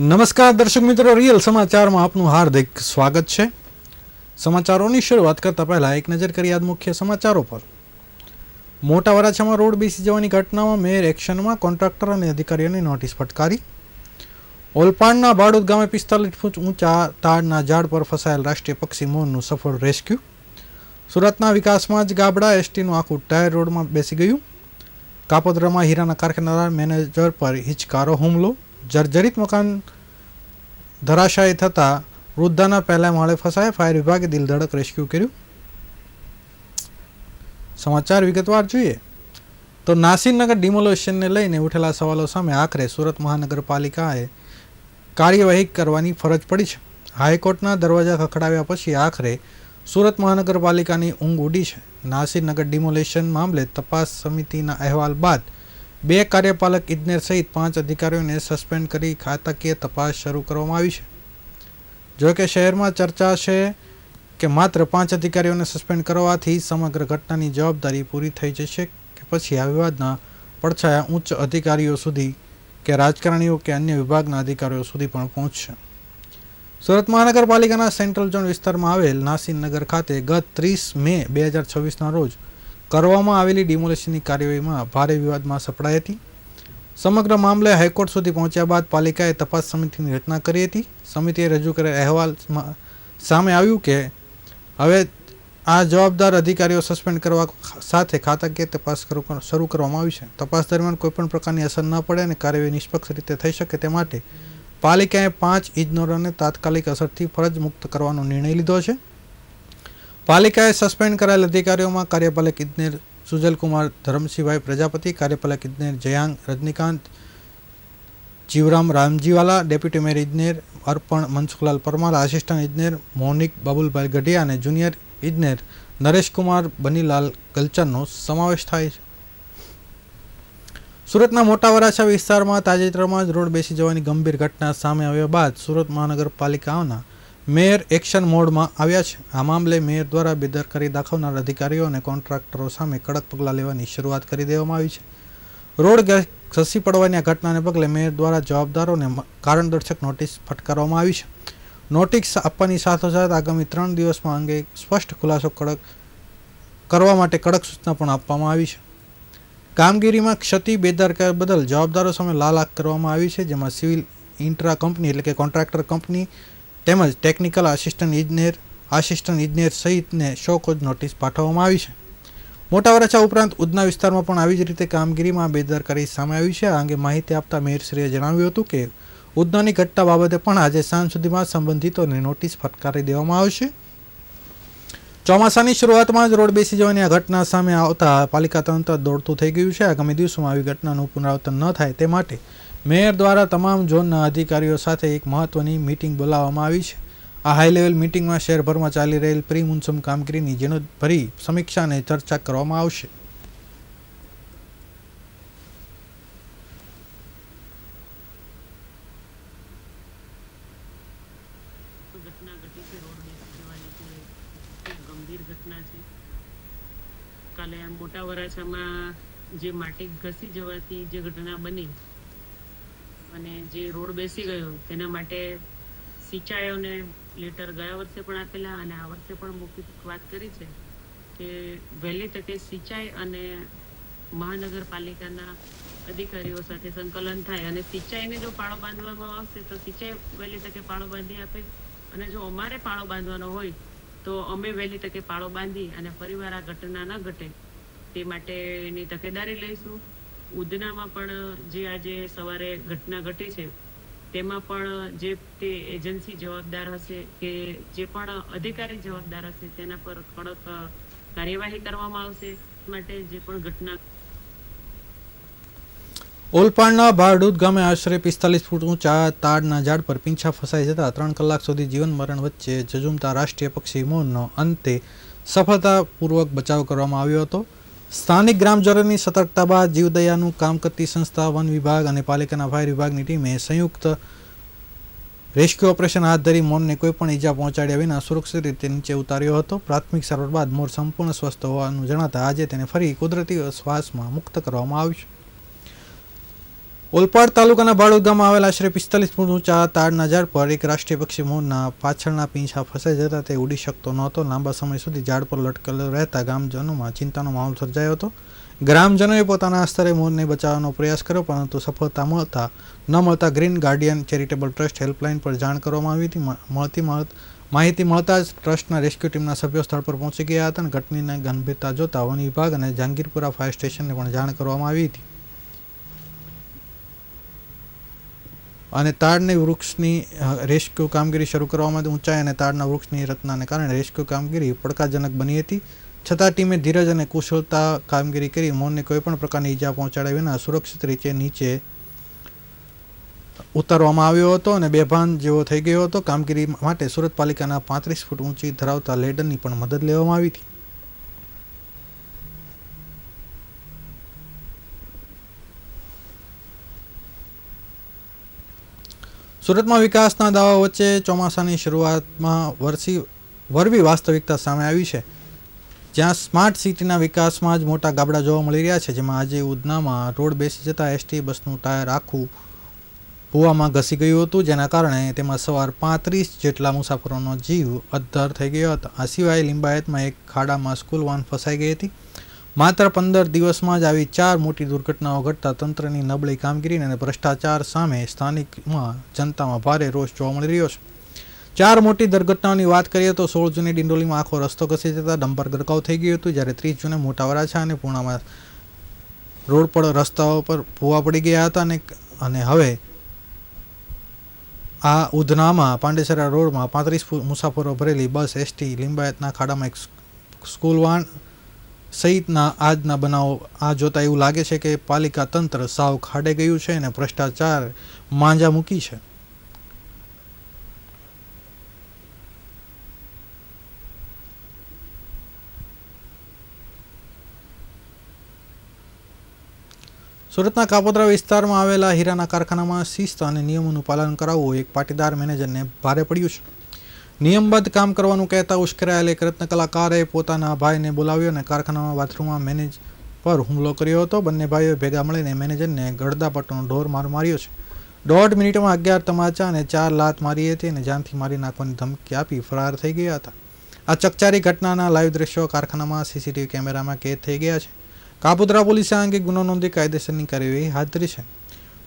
નમસ્કાર દર્શક મિત્રો, રિયલ સમાચારમાં આપનું હાર્દિક સ્વાગત છે। સમાચારોની શરૂઆત કરતા પહેલા એક નજર કરીએ આજ મુખ્ય સમાચારો પર। મોટા વરાછામાં રોડ બેસી જવાની ઘટનામાં મેયર એક્શનમાં, કોન્ટ્રાક્ટર અને અધિકારીઓને નોટિસ ફટકારી। ઓલપાડના બાળોદ ગામે 45 ફૂટ ઊંચા તાડના ઝાડ પર ફસાયેલ રાષ્ટ્રીય પક્ષી મોરનું સફળ રેસ્ક્યુ। સુરતના વિકાસમાં જ ગાબડા એસટીનું આખું ટાયર રોડમાં બેસી ગયું। કાપોદ્રામાં હીરાના કારખાનાના મેનેજર પર હિચકારો હુમલો। જર્જરિત મકાન ધરાશાયી થતા વૃદ્ધાના પહેલા માળે ફસાયા, ફાયર વિભાગે દિલધડક રેસ્ક્યુ કર્યું। સમાચાર વિગતવાર જોઈએ તો નાસીરનગર ડિમોલેશનને લઈને ઉઠેલા સવાલો સામે આખરે સુરત મહાનગરપાલિકાએ કાર્યવાહી કરવાની ફરજ પડી છે। હાઈકોર્ટના દરવાજા ખખડાવ્યા પછી આખરે સુરત મહાનગરપાલિકાની ઊંઘ ઉડી છે। નાસીરનગર ડિમોલેશન મામલે તપાસ સમિતિના અહેવાલ બાદ 2 કાર્યપાલક ઇજનેર સહિત 5 અધિકારીઓને સસ્પેન્ડ કરી ખાતાકીય તપાસ શરૂ કરવામાં આવી છે। જોકે શહેરમાં ચર્ચા છે કે માત્ર 5 અધિકારીઓને સસ્પેન્ડ કરવાથી સમગ્ર ઘટનાની જવાબદારી પૂરી થઈ જશે કે પછી આ વિવાદના પડછાયા ઉચ્ચ અધિકારીઓ સુધી કે રાજકારણીઓ કે અન્ય વિભાગના અધિકારીઓ સુધી પણ પહોંચશે। સુરત મહાનગરપાલિકાના સેન્ટ્રલ ઝોન વિસ્તારમાં આવેલ નાસીરનગર ખાતે ગત 30 મે 2024ના રોજ કરવામાં આવેલી ડિમોલેશનની કાર્યવાહીમાં ભારે વિવાદમાં સપડાઈ હતી। સમગ્ર મામલે હાઈકોર્ટ સુધી પહોંચ્યા બાદ પાલિકાએ તપાસ સમિતિની રચના કરી હતી। સમિતિએ રજૂ કરેલ અહેવાલમાં સામે આવ્યું કે હવે આ જવાબદાર અધિકારીઓ સસ્પેન્ડ કરવા સાથે ખાતાકીય તપાસ શરૂ કરવામાં આવી છે। તપાસ દરમિયાન કોઈપણ પ્રકારની અસર ન પડે અને કાર્યવાહી નિષ્પક્ષ રીતે થઈ શકે તે માટે પાલિકાએ 5 ઇજનેરોને તાત્કાલિક અસરથી ફરજ મુક્ત કરવાનો નિર્ણય લીધો છે। પાલિકાએ સસ્પેન્ડ કરાયેલ અધિકારીઓમાં કાર્યપાલક ઇજનેર સુજલકુમાર ધરમસિંહભાઈ પ્રજાપતિ, કાર્યપાલક ઇજનેર જયાંગ રજનીકાંત જીવરામ રામજીવાલા, ડેપ્યુટી મેયર ઇજનેર અર્પણ મનસુખલાલ પરમાર, આસિસ્ટન્ટ ઇજનેર મોનિક બાબુલભાઈ ગઢિયા અને જુનિયર ઇજનેર નરેશકુમાર બનીલાલ ગલચરનો સમાવેશ થાય છે। સુરતના મોટા વરાછા વિસ્તારમાં તાજેતરમાં જ રોડ બેસી જવાની ગંભીર ઘટના સામે આવ્યા બાદ સુરત મહાનગરપાલિકાના મેયર એક્શન મોડમાં આવ્યા છે। આ મામલે મેયર દ્વારા બેદરકારી દાખવનાર અધિકારીઓ અને કોન્ટ્રાક્ટરો સામે કડક પગલાં લેવાની શરૂઆત કરી દેવામાં આવી છે। રોડ ખસી પડવાની આ ઘટનાને પગલે મેયર દ્વારા જવાબદારોને કારણદર્શક નોટિસ ફટકારવામાં આવી છે। નોટિસ આપવાની સાથોસાથ આગામી 3 દિવસમાં અંગે સ્પષ્ટ ખુલાસો કરવા માટે કડક સૂચના પણ આપવામાં આવી છે। કામગીરીમાં ક્ષતિ બેદરકારી બદલ જવાબદારો સામે લાલ આંખ કરવામાં આવી છે, જેમાં સિવિલ ઇન્ટ્રા કંપની એટલે કે કોન્ટ્રાક્ટર કંપની તેમજ ટેકનિકલ આસિસ્ટન્ટ ઇજનેર સહિતને શોકોઝ નોટિસ પાઠવવામાં આવી છે। મોટા વરાછા ઉપરાંત ઉધના વિસ્તારમાં પણ આવી જ રીતે કામગીરીમાં બેદરકારી સામે આવી છે। આ અંગે માહિતી આપતા મેયરશ્રીએ જણાવ્યું હતું કે ઉધનાની ઘટના બાબતે પણ આજે સાંજ સુધીમાં સંબંધિતોને નોટિસ ફટકારી દેવામાં આવશે। ચોમાસાની શરૂઆતમાં જ રોડ બેસી જવાની આ ઘટના સામે આવતા પાલિકા તંત્ર દોડતું થઈ ગયું છે। આગામી દિવસોમાં આવી ઘટનાનું પુનરાવર્તન ન થાય તે માટે મેયર દ્વારા તમામ ઝોનના અધિકારીઓ સાથે એક મહત્વની મીટિંગ બોલાવવામાં આવી છે। આ હાઈ લેવલ મીટિંગમાં શહેરભરમાં ચાલી રહેલ પ્રી મોન્સૂન કામગીરીની ઝીણવટભરી સમીક્ષા અને ચર્ચા કરવામાં આવશે। ઘટના ઘટી છે, રોડ બેસી જવાની છે, ખૂબ ગંભીર ઘટના છે। કાલે મોટા વરાછામાં જે માટી ઘસી જવાથી જે ઘટના બની અને જે રોડ બેસી ગયો તેના માટે સિંચાઈઓને લેટર ગયા વર્ષે પણ આપેલા અને આ વર્ષે પણ મૌખિક વાત કરી છે કે વહેલી તકે સિંચાઈ અને મહાનગરપાલિકાના અધિકારીઓ સાથે સંકલન થાય અને સિંચાઈને જો પાળો બાંધવામાં આવશે તો સિંચાઈ વહેલી તકે પાળો બાંધી આપે અને જો અમારે પાળો બાંધવાનો હોય તો અમે વહેલી તકે પાળો બાંધી અને ફરીવાર આ ઘટના ન ઘટે તે માટેની તકેદારી લઈશું। ઉધનામાં પણ જે આજે સવારે ઘટના ઘટી છે તેમાં પણ જે તે એજન્સી જવાબદાર હશે કે જે પણ અધિકારી જવાબદાર હશે તેના પર કડક કાર્યવાહી કરવામાં આવશે। માટે જે પણ ઘટના ઓલપાડના બાળોદ ગામે આશરે 45 ફૂટ ઊંચા તાડના ઝાડ પર પીંછા ફસાઈ જતા 3 કલાક સુધી જીવન મરણ વચ્ચે ઝઝૂમતા રાષ્ટ્રીય પક્ષી મોરનો અંતે સફળતાપૂર્વક બચાવ કરવામાં આવ્યો હતો। સ્થાનિક ગ્રામજનોની સતર્કતા બાદ જીવદયાનું કામ કરતી સંસ્થા, વન વિભાગ અને પાલિકાના ફાયર વિભાગની ટીમે સંયુક્ત રેસ્ક્યુ ઓપરેશન હાથ ધરી મોરને કોઈપણ ઈજા પહોંચાડ્યા વિના સુરક્ષિત રીતે નીચે ઉતાર્યો હતો। પ્રાથમિક સારવાર બાદ મોર સંપૂર્ણ સ્વસ્થ હોવાનું જણાતા આજે તેને ફરી કુદરતી શ્વાસમાં મુક્ત કરવામાં આવ્યું છે। ઓલપાડ તાલુકાના બાળોદ ગામમાં આવેલ આશરે 45 ફૂટ ઊંચા તાડના ઝાડ પર એક રાષ્ટ્રીય પક્ષી મોરના પાછળના પીંછા ફસાઈ જતા તે ઉડી શકતો નહોતો. લાંબા સમય સુધી ઝાડ પર લટકેલો રહેતા ગામજનોમાં ચિંતાનો માહોલ સર્જાયો હતો. ગ્રામજનોએ પોતાના સ્તરે મોરને બચાવવાનો પ્રયાસ કર્યો, પરંતુ સફળતા ન મળતા green Guardian charitable trust helpline પર જાણ કરવામાં આવી હતી. માહિતી મળતા જ ટ્રસ્ટના રેસ્ક્યુ ટીમના સભ્યો સ્થળ પર પહોંચી ગયા હતા અને ઘટનાની ગંભીરતા જોતા વન વિભાગ અને જહાંગીરપુરા ફાયર સ્ટેશનને પણ જાણ કરવામાં આવી હતી. અને તાડની વૃક્ષની રેસ્ક્યુ કામગીરી શરૂ કરવામાં ઊંચાઈ અને તાડના વૃક્ષની રચનાને કારણે રેસ્ક્યુ કામગીરી પડકારજનક બની હતી. છતાં ટીમે ધીરજ અને કુશળતા કામગીરી કરી મોરને કોઈપણ પ્રકારની ઈજા પહોંચાડ્યા વિના સુરક્ષિત રીતે નીચે ઉતારવામાં આવ્યો હતો અને બેભાન જેવો થઈ ગયો હતો. કામગીરી માટે સુરત પાલિકાના 35 ફૂટ ઊંચી ધરાવતા લેડરની પણ મદદ લેવામાં આવી હતી. સુરતમાં વિકાસના દાવાઓ વચ્ચે ચોમાસાની શરૂઆતમાં વરવી વાસ્તવિકતા સામે આવી છે, જ્યાં સ્માર્ટ સિટીના વિકાસમાં જ મોટા ગાબડા જોવા મળી રહ્યા છે. જેમાં આજે ઉધનામાં રોડ બેસી જતા એસટી બસનું ટાયર આખું ભૂવામાં ઘસી ગયું હતું, જેના કારણે તેમાં સવાર 35 જેટલા મુસાફરોનો જીવ અદ્ધર થઈ ગયો હતો. આ સિવાય લિંબાયતમાં એક ખાડામાં સ્કૂલ વાન ફસાઈ ગઈ હતી. માત્ર 15 દિવસમાં જ આવી 4 મોટી દુર્ઘટનાઓ ઘટતા તંત્રની નબળી કામગીરી અને ભ્રષ્ટાચાર સામે સ્થાનિકમાં જનતામાં ભારે રોષ જોવા મળી રહ્યો છે. 4 મોટી દુર્ઘટનાઓની વાત કરીએ તો 16 જૂને ડિંડોલીમાં આખો રસ્તો ઘસી જતા ડમ્પર ગરકાવ થઈ ગયું હતું, જ્યારે 30 જૂને મોટા વરાછા અને પૂર્ણામાં રોડ પર રસ્તાઓ પર ભૂવા પડી ગયા હતા. અને હવે આ ઉધનામાં પાંડેસરા રોડમાં 35 મુસાફરો ભરેલી બસ એસટી લિંબાયતના ખાડામાં એક સ્કૂલ વાન સહિતના આજના બનાવો આ જોતા એવું લાગે છે કે પાલિકા તંત્ર સાવ ખાડે ગયું છે અને ભ્રષ્ટાચાર માંજા મૂકી છે. સુરતના કાપોદ્રા વિસ્તારમાં આવેલા હીરાના કારખાનામાં શિસ્ત અને નિયમોનું પાલન કરાવવું એક પાટીદાર મેનેજરને ભારે પડ્યું છે. નિયમબદ્ધ કામ કરવાનું કહેતા ઉશ્કેરાયેલ એક રત્ન કલાકારે પોતાના ભાઈને બોલાવ્યો અને કારખાનામાં બાથરૂમમાં મેનેજ પર હુમલો કર્યો હતો. બંને ભાઈઓ ભેગા મળીને મેનેજરને ગળદાપટ્ટોનો ઢોર માર માર્યો છે. 1.5 મિનિટમાં 11 તમાચા અને 4 લાત મારી હતી અને જાનથી મારી નાખવાની ધમકી આપી ફરાર થઈ ગયા હતા. આ ચકચારી ઘટનાના લાઈવ દ્રશ્યો કારખાનામાં સીસીટીવી કેમેરામાં કેદ થઈ ગયા છે. કાપોદ્રા પોલીસે આ અંગે ગુનો નોંધી કાયદેસરની કાર્યવાહી હાથ ધરી છે.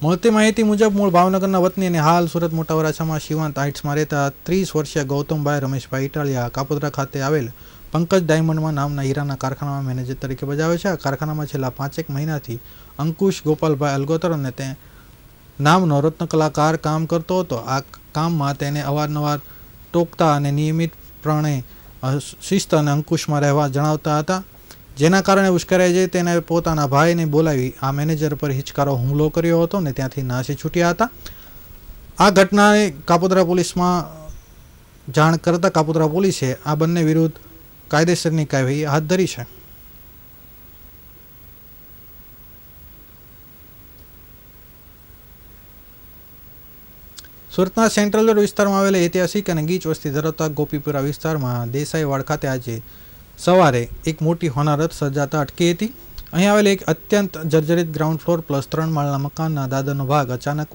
મળતી માહિતી મુજબ મૂળ ભાવનગરના વતની અને હાલ સુરત મોટા વરાછામાં શિવાંત હાઇટ્સમાં રહેતા 30 વર્ષીય ગૌતમભાઈ રમેશભાઈ ઇટાલિયા કાપોદ્રા ખાતે આવેલ પંકજ ડાયમંડમાં નામના હીરાના કારખાનામાં મેનેજર તરીકે બજાવે છે. આ કારખાનામાં છેલ્લા 5 મહિનાથી અંકુશ ગોપાલભાઈ અલગોતર અને તે નામનો રત્ન કલાકાર કામ કરતો હતો. આ કામમાં તેને અવારનવાર ટોકતા અને નિયમિતપણે શિસ્ત અને અંકુશમાં રહેવા જણાવતા હતા, જેના કારણે ઉશ્કેરાઈ જઈ તેને પોતાના ભાઈને બોલાવી આ મેનેજર પર હિચકારો હુમલો કર્યો હતો અને ત્યાંથી નાસી છૂટ્યા હતા. આ ઘટનાએ કાપોદ્રા પોલીસમાં જાણ કરતા કાપોદ્રા પોલીસે આ બંને વિરુદ્ધ કાયદેસરની કાર્યવાહી હાથ ધરી છે. સુરતના સેન્ટ્રલ રોડ વિસ્તારમાં આવેલા ઐતિહાસિક અને ગીચ વસ્તી ધરાવતા ગોપીપુરા વિસ્તારમાં દેસાઈવાડ ખાતે આજે સવારે એક મોટી હોનારત સર્જાતા અટકી હતી. અહીં આવેલ એક અત્યંત જર્જરિત ગ્રાઉન્ડ ફ્લોર પ્લસ 3 માળના મકાનના દાદરનો ભાગ અચાનક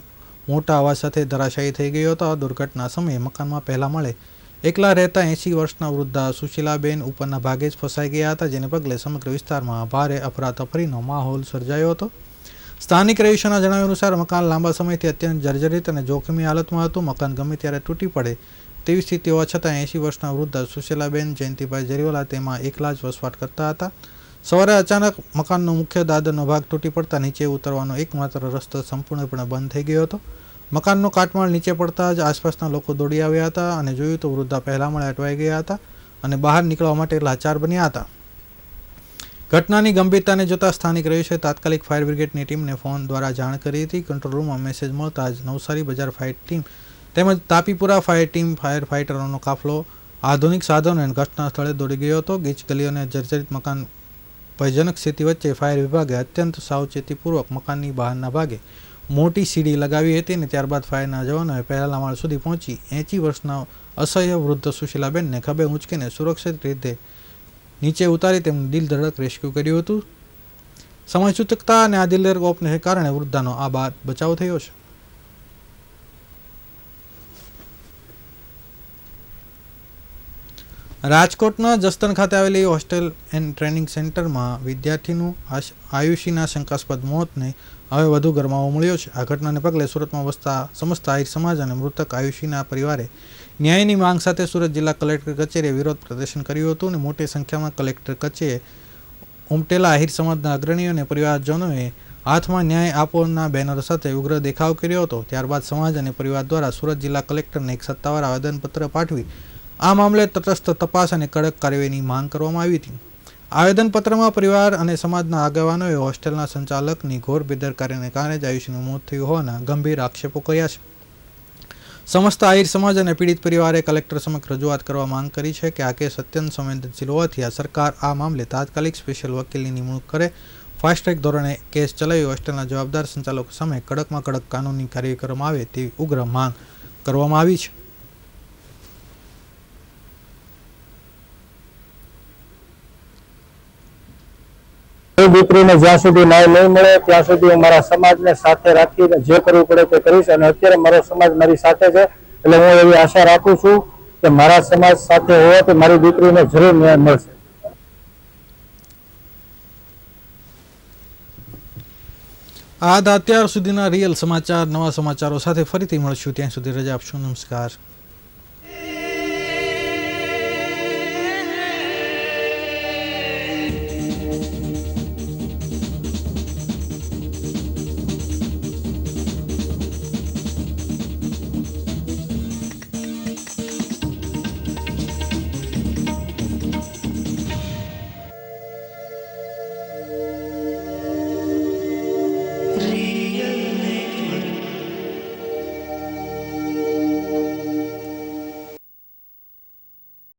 મોટા અવાજ સાથે ધરાશાયી થઈ ગયો હતો. આ દુર્ઘટના સમયે મકાનમાં પહેલા માળે એકલા રહેતા 80 વર્ષના વૃદ્ધા સુશીલાબેન ઉપરના ભાગે જ ફસાઈ ગયા હતા, જેને પગલે સમગ્ર વિસ્તારમાં ભારે અફરાતફરીનો માહોલ સર્જાયો હતો. સ્થાનિક રહીશોના જણાવ્યા અનુસાર મકાન લાંબા સમયથી અત્યંત જર્જરિત અને જોખમી હાલતમાં હતું. મકાન ગમે ત્યારે તૂટી પડે તેવી સ્થિતિ હોવા છતાં 80 વર્ષના વૃદ્ધ સુશીલાબેન જયંતિભાઈ જરીવાલા તેમાં એકલા જ વસવાટ કરતા હતા. સવારે અચાનક મકાનનો મુખ્ય દાદરનો ભાગ તૂટી પડતા નીચે ઉતરવાનો એકમાત્ર રસ્તો સંપૂર્ણપણે બંધ થઈ ગયો હતો. મકાનનો કાટમાળ નીચે પડતા જ આસપાસના લોકો દોડી આવ્યા હતા અને જોયું તો વૃદ્ધા પહેલા માળે અટવાઈ ગયા હતા અને બહાર નીકળવા માટે લાચાર બન્યા હતા. ઘટનાની ગંભીરતાને જોતા સ્થાનિક રહીશોએ તાત્કાલિક ફાયર બ્રિગેડની ટીમને ફોન દ્વારા જાણ કરી હતી. કંટ્રોલ રૂમમાં મેસેજ મળતા જ નવસારી બજાર ફાયર ટીમ તેમજ તાપીપુરા ફાયર ટીમ ફાયર ફાઇટરોનો કાફલો આધુનિક સાધનો અને ઘટના સ્થળે દોડી ગયો હતો. ગીચ ગલીઓ અને જર્જરિત મકાન ભયજનક સ્થિતિ વચ્ચે ફાયર વિભાગે અત્યંત સાવચેતીપૂર્વક મકાનની બહારના ભાગે મોટી સીડી લગાવી હતી અને ત્યારબાદ ફાયરના જવાનોએ પહેલા માળ સુધી પહોંચી 80 વર્ષના અસહ્ય વૃદ્ધ સુશીલાબેનને ખભે ઊંચકીને સુરક્ષિત રીતે નીચે ઉતારી તેમનું દિલ ધડક રેસ્ક્યુ કર્યું હતું. સમયસૂચકતા અને આ દિલદાર કોપને કારણે વૃદ્ધાનો આ બાદ બચાવ થયો છે. રાજકોટના જસ્તન ખાતે આવેલી હોસ્ટેલ એન્ડ ટ્રેનિંગ સેન્ટરમાં વિદ્યાર્થીનું આયુષીના શંકાસ્પદ મોતને હવે વધુ ગરમાવો મળ્યો છે. આ ઘટનાને પગલે સુરતમાં વસતા સમસ્ત આહિર સમાજ અને મૃતક આયુષીના પરિવારે ન્યાયની માંગ સાથે સુરત જિલ્લા કલેક્ટર કચેરીએ વિરોધ પ્રદર્શન કર્યું હતું અને મોટી સંખ્યામાં કલેક્ટર કચેરીએ ઉમટેલા આહિર સમાજના અગ્રણીઓ અને પરિવારજનોએ હાથમાં ન્યાય આપોના બેનર સાથે ઉગ્ર દેખાવ કર્યો હતો. ત્યારબાદ સમાજ અને પરિવાર દ્વારા સુરત જિલ્લા કલેક્ટરને એક સત્તાવાર આવેદનપત્ર પાઠવી આ મામલે તટસ્થ તપાસ અને કડક કાર્યવાહીની માંગ કરવામાં આવી હતી. આવેદનપત્રમાં પરિવાર અને સમાજના આગેવાનોએ હોસ્ટેલના સંચાલકની ઘોર બેદરકારીને કારણે જ આયુષીનું મોત થયું હોવાના ગંભીર આક્ષેપો કર્યા છે. સમસ્ત આહિર સમાજ અને પીડિત પરિવારે કલેક્ટર સમક્ષ રજૂઆત કરવા માંગ કરી છે કે આ કેસ અત્યંત સંવેદનશીલ હોવાથી આ સરકાર આ મામલે તાત્કાલિક સ્પેશિયલ વકીલની નિમણૂક કરે, ફાસ્ટ ટ્રેક ધોરણે કેસ ચલાવી હોસ્ટેલના જવાબદાર સંચાલકો સામે કડકમાં કડક કાનૂની કાર્યવાહી કરવામાં આવે તેવી ઉગ્ર માંગ કરવામાં આવી છે. દીકરીને જ્યાં સુધી ન્યાય નહીં મળે ત્યાં સુધી હું મારા સમાજને સાથે રાખીને જે કરવું પડે તે કરીશ અને અત્યારે મારો સમાજ મારી સાથે છે એટલે હું એવી આશા રાખું છું કે મારા સમાજ સાથે હોવાથી મારી દીકરીને જરૂર ન્યાય મળશે. આ હતા અત્યાર સુધીના રિયલ સમાચાર. નવા સમાચારો સાથે ફરીથી મળશું. ત્યાં સુધી રજા આપશો. નમસ્કાર.